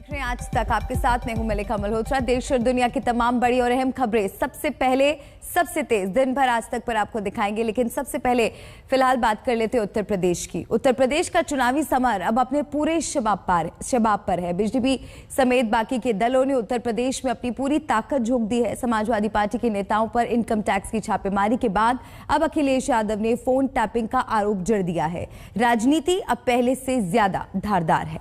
देख रहे हैं आज तक, आपके साथ मैं हूं मलिका मल्होत्रा। देश और दुनिया की तमाम बड़ी और अहम खबरें सबसे पहले, सबसे तेज दिन भर आज तक पर आपको दिखाएंगे। लेकिन सबसे पहले फिलहाल बात कर लेते हैं उत्तर प्रदेश की। उत्तर प्रदेश का चुनावी समर अब अपने पूरे शबाब पर है। बीजेपी समेत बाकी के दलों ने उत्तर प्रदेश में अपनी पूरी ताकत झोंक दी है। समाजवादी पार्टी के नेताओं पर इनकम टैक्स की छापेमारी के बाद अब अखिलेश यादव ने फोन टैपिंग का आरोप जड़ दिया है। राजनीति अब पहले से ज्यादा धारदार है।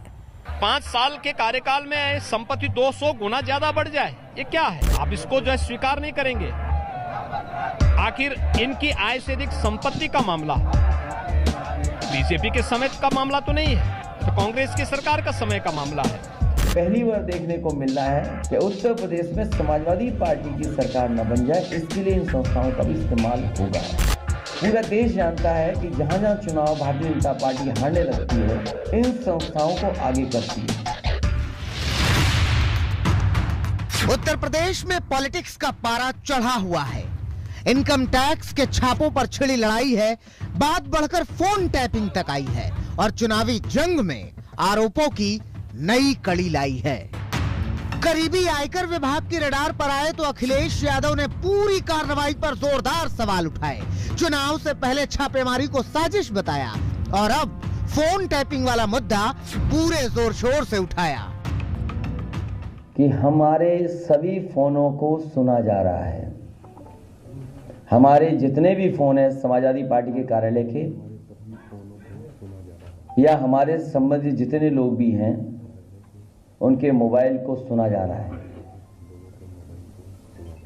5 साल के कार्यकाल में संपत्ति 200 गुना ज्यादा बढ़ जाए, ये क्या है? आप इसको जो है स्वीकार नहीं करेंगे। आखिर इनकी आय से अधिक संपत्ति का मामला बीजेपी के समय का मामला तो नहीं है, तो कांग्रेस की सरकार का समय का मामला है। पहली बार देखने को मिल रहा है कि उत्तर प्रदेश में समाजवादी पार्टी की सरकार न बन जाए, इसके लिए इन संस्थाओं का भी इस्तेमाल होगा। पूरा देश जानता है कि जहां जहां चुनाव भारतीय जनता पार्टी हारने लगती है, इन संस्थाओं को आगे करती है। उत्तर प्रदेश में पॉलिटिक्स का पारा चढ़ा हुआ है। इनकम टैक्स के छापों पर छिड़ी लड़ाई है, बात बढ़कर फोन टैपिंग तक आई है और चुनावी जंग में आरोपों की नई कड़ी लाई है। करीबी आयकर विभाग के रडार पर आए तो अखिलेश यादव ने पूरी कार्रवाई पर जोरदार सवाल उठाए। चुनाव से पहले छापेमारी को साजिश बताया और अब फोन टैपिंग वाला मुद्दा पूरे जोर शोर से उठाया कि हमारे सभी फोनों को सुना जा रहा है। हमारे जितने भी फोन हैं समाजवादी पार्टी के कार्यालय के या हमारे संबंधित जितने लोग भी हैं, उनके मोबाइल को सुना जा रहा है।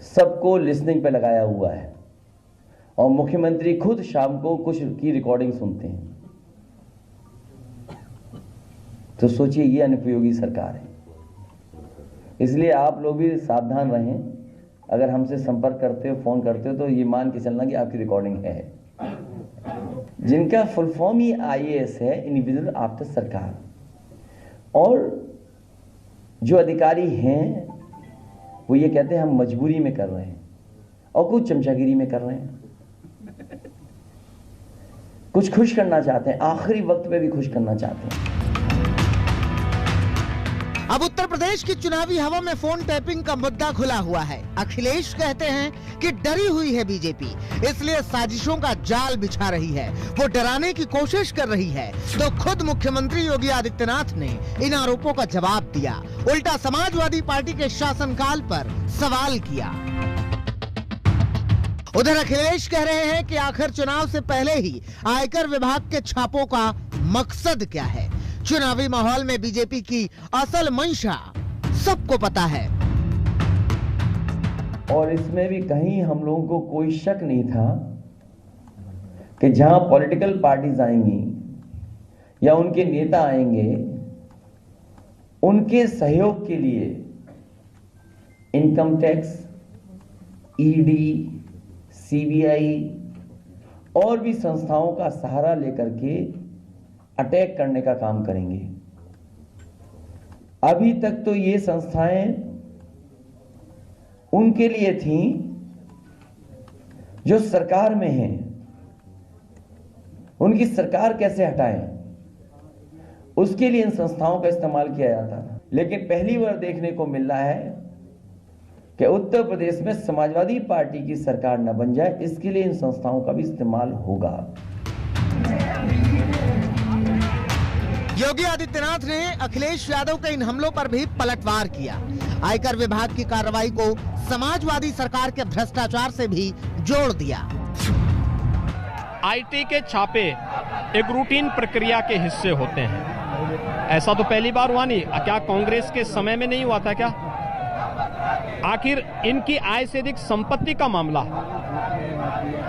सबको लिसनिंग पे लगाया हुआ है और मुख्यमंत्री खुद शाम को कुछ की रिकॉर्डिंग सुनते हैं। तो सोचिए, ये अनुपयोगी सरकार है। इसलिए आप लोग भी सावधान रहें। अगर हमसे संपर्क करते हो, फोन करते हो, तो ये मान के चलना कि आपकी रिकॉर्डिंग है। जिनका फुल फॉर्म ही IAS है, इंडिविजुअल आफ्टर सरकार, और जो अधिकारी हैं वो ये कहते हैं हम मजबूरी में कर रहे हैं और कुछ चमचागिरी में कर रहे हैं, कुछ खुश करना चाहते हैं, आखिरी वक्त में भी खुश करना चाहते हैं। अब उत्तर प्रदेश की चुनावी हवा में फोन टैपिंग का मुद्दा खुला हुआ है। अखिलेश कहते हैं कि डरी हुई है बीजेपी, इसलिए साजिशों का जाल बिछा रही है, वो डराने की कोशिश कर रही है। तो खुद मुख्यमंत्री योगी आदित्यनाथ ने इन आरोपों का जवाब दिया, उल्टा समाजवादी पार्टी के शासनकाल पर सवाल किया। उधर अखिलेश कह रहे हैं कि आखिर चुनाव से पहले ही आयकर विभाग के छापों का मकसद क्या है। चुनावी माहौल में बीजेपी की असल मंशा सबको पता है और इसमें भी कहीं हम लोगों को कोई शक नहीं था कि जहां पॉलिटिकल पार्टीज आएंगी या उनके नेता आएंगे, उनके सहयोग के लिए इनकम टैक्स, ED, CBI और भी संस्थाओं का सहारा लेकर के अटैक करने का काम करेंगे। अभी तक तो ये संस्थाएं उनके लिए थीं जो सरकार में हैं, उनकी सरकार कैसे हटाएं, उसके लिए इन संस्थाओं का इस्तेमाल किया जाता था। लेकिन पहली बार देखने को मिल रहा है कि उत्तर प्रदेश में समाजवादी पार्टी की सरकार न बन जाए, इसके लिए इन संस्थाओं का भी इस्तेमाल होगा। योगी आदित्यनाथ ने अखिलेश यादव के इन हमलों पर भी पलटवार किया। आयकर विभाग की कार्रवाई को समाजवादी सरकार के भ्रष्टाचार से भी जोड़ दिया। IT के छापे एक रूटीन प्रक्रिया के हिस्से होते हैं, ऐसा तो पहली बार हुआ नहीं। क्या कांग्रेस के समय में नहीं हुआ था क्या? आखिर इनकी आय से अधिक संपत्ति का मामला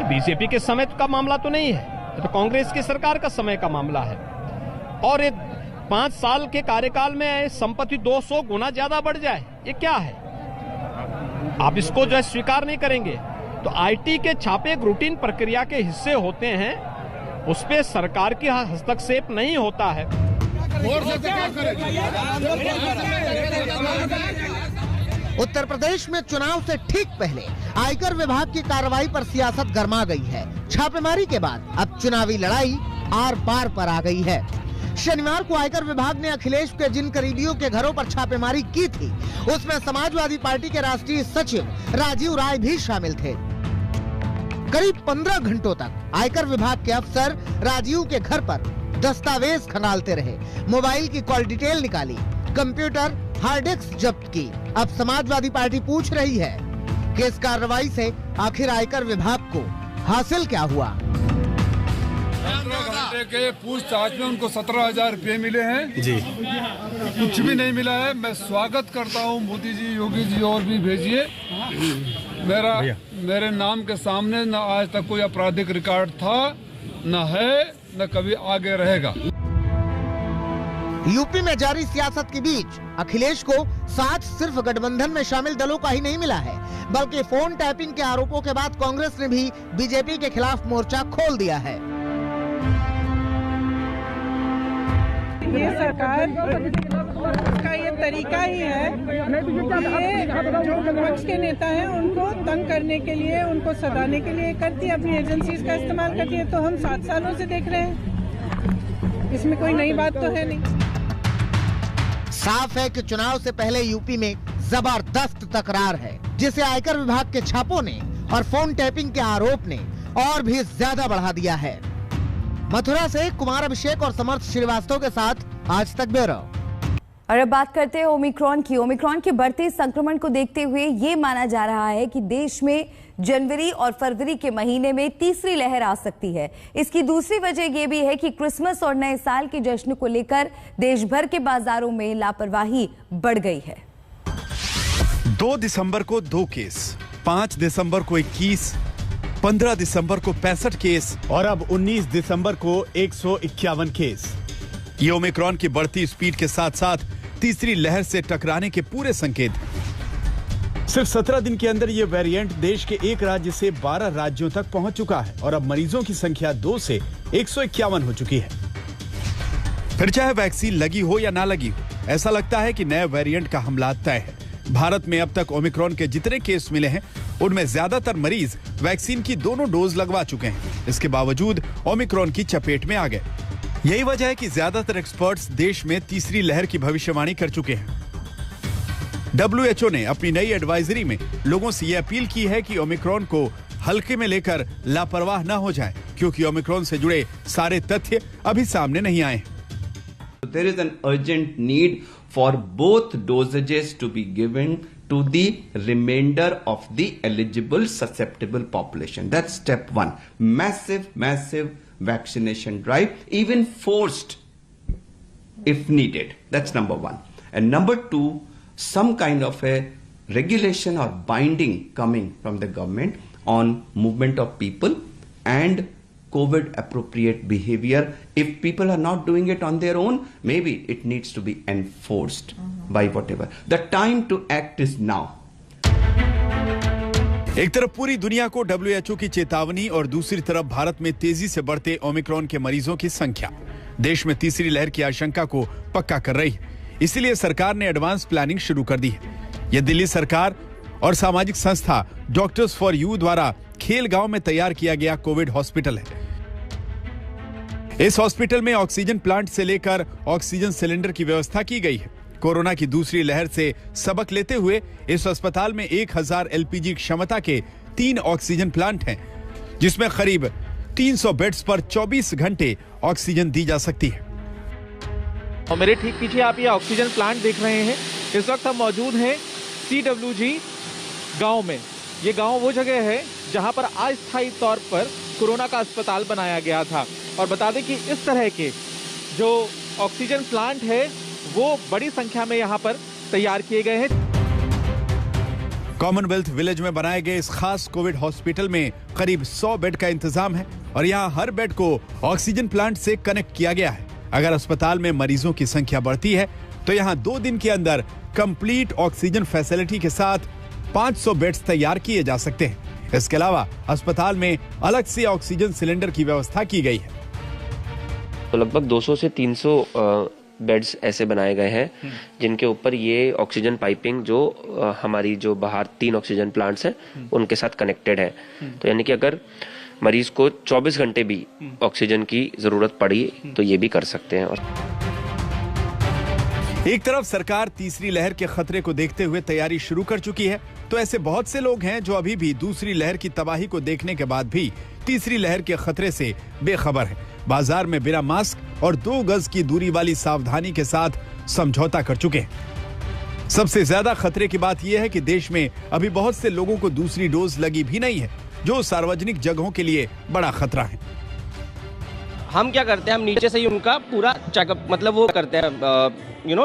बीजेपी के समय का मामला तो नहीं है, तो कांग्रेस की सरकार का समय का मामला है। और एक 5 साल के कार्यकाल में संपत्ति 200 गुना ज्यादा बढ़ जाए, ये क्या है? आप इसको जो है स्वीकार नहीं करेंगे। तो IT के छापे एक रूटीन प्रक्रिया के हिस्से होते हैं, उस पे सरकार की हस्तक्षेप नहीं होता है। उत्तर प्रदेश में चुनाव से ठीक पहले आयकर विभाग की कार्रवाई पर सियासत गर्मा गई है। छापेमारी के बाद अब चुनावी लड़ाई आर पार पर आ गई है। शनिवार को आयकर विभाग ने अखिलेश के जिन करीबियों के घरों पर छापेमारी की थी, उसमें समाजवादी पार्टी के राष्ट्रीय सचिव राजीव राय भी शामिल थे। करीब 15 घंटों तक आयकर विभाग के अफसर राजीव के घर पर दस्तावेज खंगालते रहे, मोबाइल की कॉल डिटेल निकाली, कंप्यूटर, हार्ड डिस्क जब्त की। अब समाजवादी पार्टी पूछ रही है कि इस कार्रवाई से आखिर आयकर विभाग को हासिल क्या हुआ। 15 घंटे के पूछताछ में उनको 17,000 रुपए मिले हैं जी। कुछ भी नहीं मिला है। मैं स्वागत करता हूं, मोदी जी, योगी जी, और भी भेजिए। मेरे नाम के सामने न आज तक कोई आपराधिक रिकॉर्ड था, न है, न कभी आगे रहेगा। यूपी में जारी सियासत के बीच अखिलेश को साथ सिर्फ गठबंधन में शामिल दलों का ही नहीं मिला है, बल्कि फोन टैपिंग के आरोपों के बाद कांग्रेस ने भी बीजेपी के खिलाफ मोर्चा खोल दिया है। ये सरकार का ये तरीका ही है, ये जो विपक्ष के नेता हैं उनको तंग करने के लिए, उनको सताने के लिए करती है, अपनी एजेंसीज का इस्तेमाल करती है। तो हम 7 सालों से देख रहे हैं, इसमें कोई नई बात तो है नहीं। साफ है कि चुनाव से पहले यूपी में जबरदस्त तकरार है, जिसे आयकर विभाग के छापों ने और फोन टैपिंग के आरोप ने और भी ज्यादा बढ़ा दिया है। मथुरा से कुमार अभिषेक और समर्थ श्रीवास्तव के साथ आज तक ब्यूरो। और अब बात करते हैं ओमिक्रॉन की। ओमिक्रॉन के बढ़ते संक्रमण को देखते हुए ये माना जा रहा है कि देश में जनवरी और फरवरी के महीने में तीसरी लहर आ सकती है। इसकी दूसरी वजह यह भी है कि क्रिसमस और नए साल के जश्न को लेकर देश भर के बाजारों में लापरवाही बढ़ गई है। 2 दिसंबर को 2 केस, 5 दिसंबर को 21, 15 दिसंबर को 65 केस और अब 19 दिसंबर को 151 केस। ये ओमिक्रॉन की बढ़ती स्पीड के साथ साथ तीसरी लहर से टकराने के पूरे संकेत। सिर्फ 17 दिन के अंदर ये वेरिएंट देश के एक राज्य से 12 राज्यों तक पहुंच चुका है और अब मरीजों की संख्या 2 से 151 हो चुकी है। फिर चाहे वैक्सीन लगी हो या ना लगी हो, ऐसा लगता है कि नए वेरिएंट का हमला तय है। भारत में अब तक ओमिक्रॉन के जितने केस मिले हैं, उनमें ज्यादातर मरीज वैक्सीन की दोनों डोज लगवा चुके हैं। इसके बावजूद ओमिक्रॉन की चपेट में आ गए। यही वजह है कि ज्यादातर एक्सपर्ट्स देश में तीसरी लहर की भविष्यवाणी कर चुके हैं। WHO ने अपनी नई एडवाइजरी में लोगों से यह अपील की है कि ओमिक्रॉन को हल्के में लेकर लापरवाह न हो जाए, क्योंकि ओमिक्रॉन से जुड़े सारे तथ्य अभी सामने नहीं आए। There is an urgent need for both dosages to be given to the remainder of the eligible susceptible population. That's step 1. Massive vaccination drive, even forced if needed. That's number 1. And number 2, some kind of a regulation or binding coming from the government on movement of people and COVID appropriate behavior. If people are not doing it on their own, maybe it needs to be enforced by whatever. The time to act is now. एक तरफ पूरी दुनिया को WHO की चेतावनी और दूसरी तरफ भारत में तेजी से बढ़ते ओमिक्रॉन के मरीजों की संख्या देश में तीसरी लहर की आशंका को पक्का कर रही है। इसीलिए सरकार ने एडवांस प्लानिंग शुरू कर दी है। यह दिल्ली सरकार और सामाजिक संस्था डॉक्टर्स फॉर यू द्वारा खेलगांव में तैयार किया गया कोविड हॉस्पिटल है। इस हॉस्पिटल में ऑक्सीजन प्लांट से लेकर ऑक्सीजन सिलेंडर की व्यवस्था की गई है। कोरोना की दूसरी लहर से सबक लेते हुए इस अस्पताल में 1000 LPG क्षमता के 3 ऑक्सीजन प्लांट हैं, जिसमें करीब 300 बेड्स पर 24 घंटे ऑक्सीजन दी जा सकती है। और मेरे ठीक पीछे आप ये ऑक्सीजन प्लांट देख रहे हैं। इस वक्त हम मौजूद हैं CWG गांव में। ये गांव वो जगह है जहां पर अस्थायी तौर पर कोरोना का अस्पताल बनाया गया था। और बता दें कि इस तरह के जो ऑक्सीजन प्लांट है वो बड़ी संख्या में यहाँ पर तैयार किए गए हैं। कॉमनवेल्थ विलेज में बनाए गए इस खास कोविड हॉस्पिटल में करीब 100 बेड का इंतजाम है और यहाँ हर बेड को ऑक्सीजन प्लांट से कनेक्ट किया गया है। अगर अस्पताल में मरीजों की संख्या बढ़ती है तो यहाँ 2 दिन के अंदर कंप्लीट ऑक्सीजन फैसिलिटी के साथ 500 बेड्स तैयार किए जा सकते हैं। इसके अलावा अस्पताल में अलग से ऑक्सीजन सिलेंडर की व्यवस्था की गई है। तो लगभग 200 से 300 बेड्स ऐसे बनाए गए हैं जिनके ऊपर ये ऑक्सीजन पाइपिंग जो हमारी जो बाहर 3 ऑक्सीजन प्लांट्स हैं उनके साथ कनेक्टेड है। तो यानी कि अगर मरीज को 24 घंटे भी ऑक्सीजन की जरूरत पड़ी तो ये भी कर सकते हैं। और एक तरफ सरकार तीसरी लहर के खतरे को देखते हुए तैयारी शुरू कर चुकी है, तो ऐसे बहुत से लोग हैं जो अभी भी दूसरी लहर की तबाही को देखने के बाद भी तीसरी लहर के खतरे से बेखबर हैं। बाजार में बिना मास्क और 2 गज की दूरी वाली सावधानी के साथ समझौता कर चुके हैं। सबसे ज्यादा खतरे की बात यह है कि देश में अभी बहुत से लोगों को दूसरी डोज लगी भी नहीं है, जो सार्वजनिक जगहों के लिए बड़ा खतरा है। हम क्या करते हैं, हम नीचे से ही उनका पूरा चेकअप, मतलब वो करते हैं,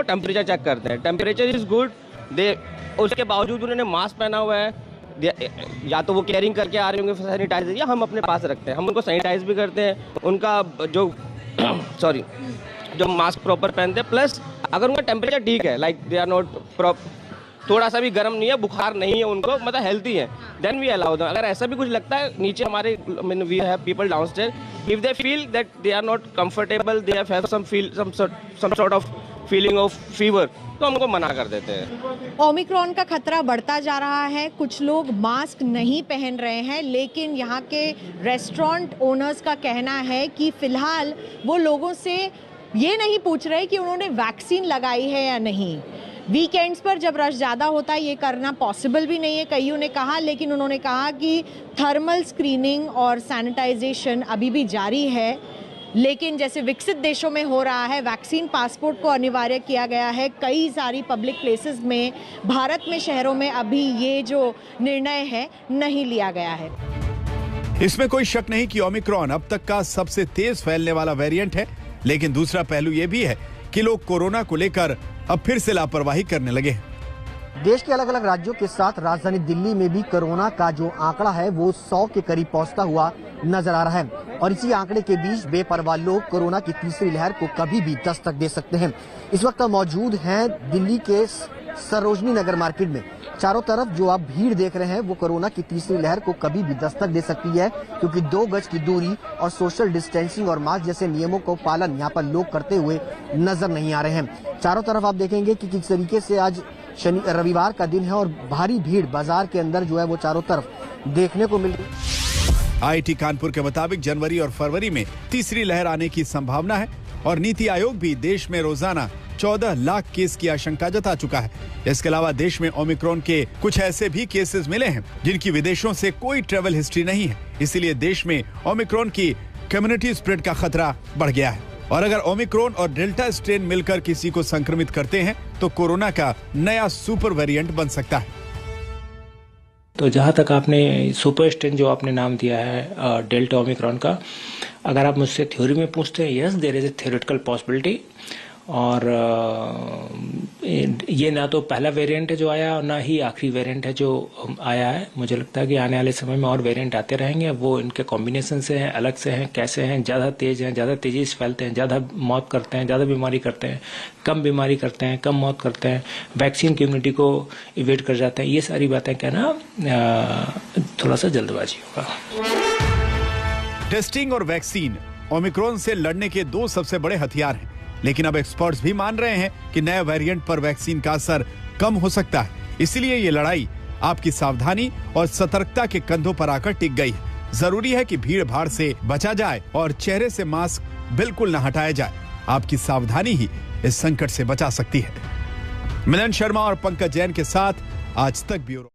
टेम्परेचर चेक करते हैं। टेम्परेचर इज गुड, उसके बावजूद उन्होंने मास्क पहना हुआ है, या तो वो कैरिंग करके आ रहे होंगे सैनिटाइजर, या हम अपने पास रखते हैं। हम उनको सैनिटाइज भी करते हैं, उनका जो मास्क प्रॉपर पहनते हैं। प्लस अगर उनका टेम्परेचर ठीक है, लाइक दे आर नॉट थोड़ा सा भी गर्म नहीं है, बुखार नहीं है उनको, मतलब हेल्थी है, देन वी अलाउ देम। अगर ऐसा भी कुछ लगता है नीचे हमारे, we have people downstair, if they feel that they are not comfortable, they have some sort of feeling of fever, तो हमको मना कर देते हैं। ओमिक्रॉन का खतरा बढ़ता जा रहा है, कुछ लोग मास्क नहीं पहन रहे हैं, लेकिन यहाँ के रेस्टोरेंट ओनर्स का कहना है कि फिलहाल वो लोगों से ये नहीं पूछ रहे कि उन्होंने वैक्सीन लगाई है या नहीं। वीकेंड्स पर जब रश ज़्यादा होता है ये करना पॉसिबल भी नहीं है, कईयों ने कहा, लेकिन उन्होंने कहा कि थर्मल स्क्रीनिंग और सैनिटाइजेशन अभी भी जारी है। लेकिन जैसे विकसित देशों में हो रहा है, वैक्सीन पासपोर्ट को अनिवार्य किया गया है कई सारी पब्लिक प्लेसेस में, भारत में शहरों में अभी ये जो निर्णय है नहीं लिया गया है। इसमें कोई शक नहीं कि ओमिक्रॉन अब तक का सबसे तेज फैलने वाला वेरिएंट है, लेकिन दूसरा पहलू ये भी है कि लोग कोरोना को लेकर अब फिर से लापरवाही करने लगे हैं। देश के अलग अलग राज्यों के साथ राजधानी दिल्ली में भी कोरोना का जो आंकड़ा है वो 100 के करीब पहुंचता हुआ नजर आ रहा है, और इसी आंकड़े के बीच बेपरवाह लोग कोरोना की तीसरी लहर को कभी भी दस्तक दे सकते हैं। इस वक्त मौजूद हैं दिल्ली के सरोजनी नगर मार्केट में। चारों तरफ जो आप भीड़ देख रहे हैं वो कोरोना की तीसरी लहर को कभी भी दस्तक दे सकती है, क्योंकि 2 गज की दूरी और सोशल डिस्टेंसिंग और मास्क जैसे नियमों को पालन यहाँ पर लोग करते हुए नजर नहीं आ रहे हैं। चारों तरफ आप देखेंगे कि किस तरीके से आज रविवार का दिन है और भारी भीड़ बाजार के अंदर जो है वो चारों तरफ देखने को मिल रही। आईआईटी कानपुर के मुताबिक जनवरी और फरवरी में तीसरी लहर आने की संभावना है, और नीति आयोग भी देश में रोजाना 14 लाख केस की आशंका जता चुका है। इसके अलावा देश में ओमिक्रॉन के कुछ ऐसे भी केसेस मिले हैं जिनकी विदेशों से कोई ट्रेवल हिस्ट्री नहीं है, इसीलिए देश में ओमिक्रॉन की कम्युनिटी स्प्रेड का खतरा बढ़ गया है। और अगर ओमिक्रॉन और डेल्टा स्ट्रेन मिलकर किसी को संक्रमित करते हैं तो कोरोना का नया सुपर वेरिएंट बन सकता है। तो जहां तक आपने सुपर स्ट्रेन जो आपने नाम दिया है डेल्टा ओमिक्रॉन का, अगर आप मुझसे थ्योरी में पूछते हैं, yes there is a theoretical possibility. और ये ना तो पहला वेरिएंट है जो आया और ना ही आखिरी वेरिएंट है जो आया है। मुझे लगता है कि आने वाले समय में और वेरिएंट आते रहेंगे। वो इनके कॉम्बिनेशन से हैं, अलग से हैं, कैसे हैं, ज़्यादा तेज हैं, ज़्यादा तेजी से फैलते हैं, ज़्यादा मौत करते हैं, ज़्यादा बीमारी करते हैं, कम बीमारी करते हैं, कम मौत करते हैं, वैक्सीन कम्युनिटी को इवेट कर जाते हैं। ये सारी बातें कहना थोड़ा सा जल्दबाजी होगा। टेस्टिंग और वैक्सीन ओमिक्रॉन से लड़ने के 2 सबसे बड़े हथियार हैं, लेकिन अब एक्सपर्ट्स भी मान रहे हैं कि नए वेरिएंट पर वैक्सीन का असर कम हो सकता है। इसलिए ये लड़ाई आपकी सावधानी और सतर्कता के कंधों पर आकर टिक गई है। जरूरी है कि भीड़ भाड़ से बचा जाए और चेहरे से मास्क बिल्कुल न हटाया जाए। आपकी सावधानी ही इस संकट से बचा सकती है। मिलन शर्मा और पंकज जैन के साथ आज तक ब्यूरो।